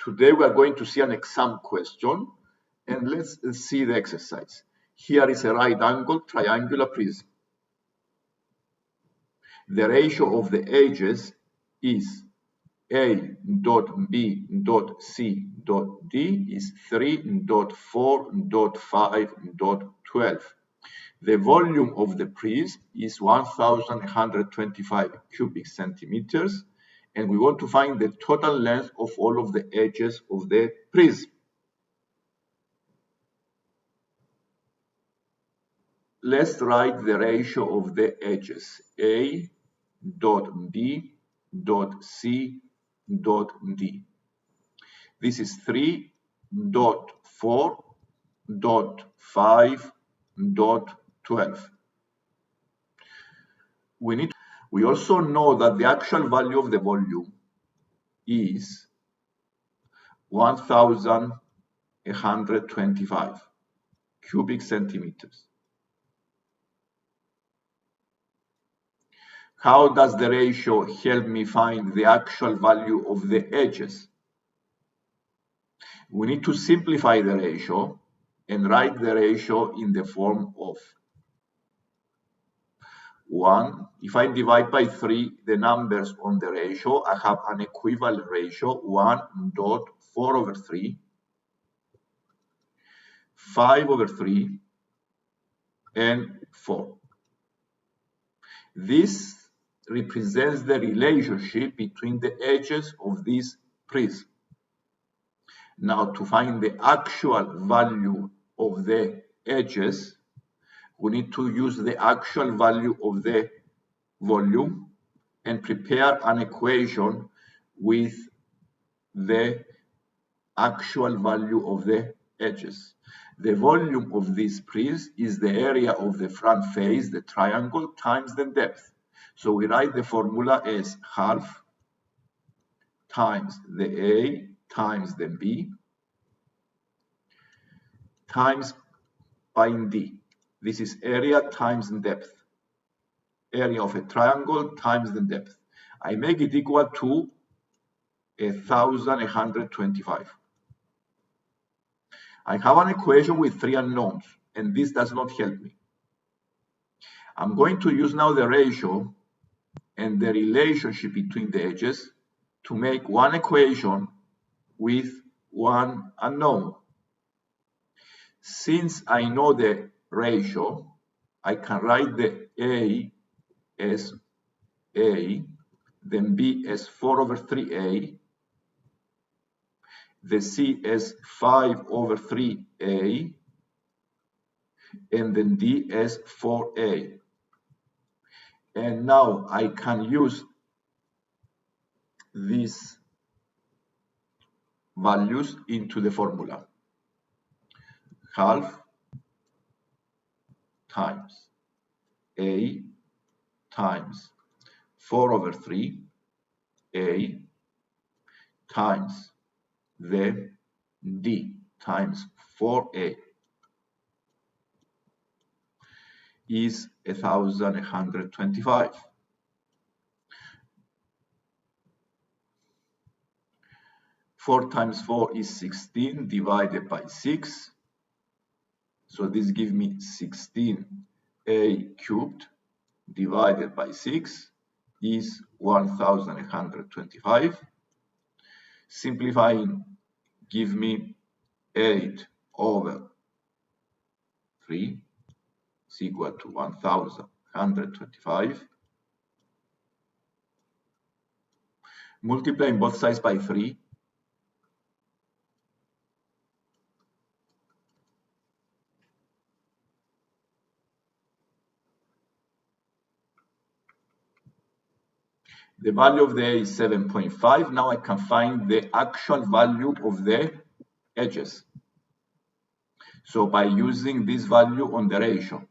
Today we are going to see an exam question, and let's see the exercise. Here is a right angle triangular prism. The ratio of the edges is A dot B dot C dot D is 3.4.5.12. The volume of the prism is 1,125 cubic centimeters, and we want to find the total length of all of the edges of the prism. Let's write the ratio of the edges. A dot B dot C dot D. This is 3.4.5.12. We also know that the actual value of the volume is 1,125 cubic centimeters. How does the ratio help me find the actual value of the edges? We need to simplify the ratio and write the ratio in the form of 1. If I divide by 3 the numbers on the ratio, I have an equivalent ratio 1.4/3, 5/3, and 4. This represents the relationship between the edges of this prism. Now, to find the actual value of the edges, we need to use the actual value of the volume and prepare an equation with the actual value of the edges. The volume of this prism is the area of the front face, the triangle, times the depth. So we write the formula as half times the A times the B times pi d. This is area times depth. Area of a triangle times the depth. I make it equal to 1,125. I have an equation with 3 unknowns, and this does not help me. I'm going to use now the ratio and the relationship between the edges to make one equation with one unknown. Since I know the ratio, I can write the A as A, then B as 4/3A, the C as 5/3A, and then D as 4A. And now I can use these values into the formula. Half times A times 4/3A times the D times 4A is 1,125. Four times 4 is 16 divided by 6. So this gives me 16A cubed divided by 6 is 1,125. Simplifying give me 8/3 is equal to 1,125. Multiplying both sides by 3. The value of the A is 7.5. Now I can find the actual value of the edges. So by using this value on the ratio.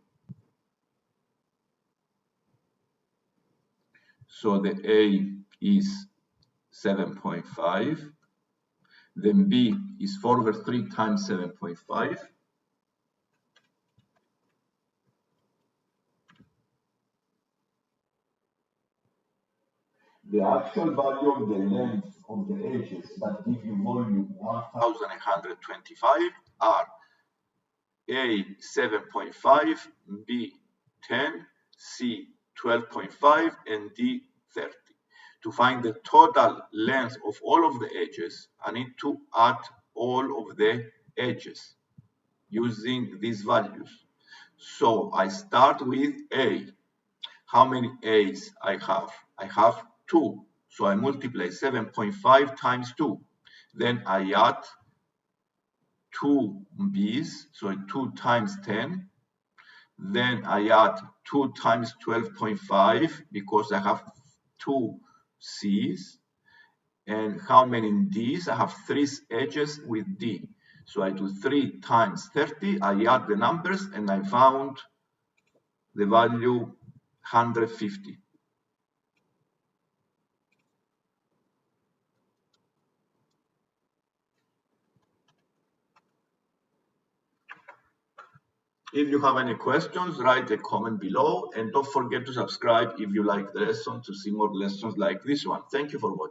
So the A is 7.5. Then B is 4/3 times 7.5. The actual value of the length of the edges that give you volume 1125 are A 7.5, B 10, C 12.5, and D 30. To find the total length of all of the edges, I need to add all of the edges using these values. So I start with A. How many A's I have? I have 2. So I multiply 7.5 times 2. Then I add 2 B's, so 2 times 10. Then I add 2 times 12.5 because I have 2 C's. And how many D's? I have 3 edges with D. So I do 3 times 30. I add the numbers and I found the value 150. If you have any questions, write a comment below and don't forget to subscribe if you like the lesson to see more lessons like this one. Thank you for watching.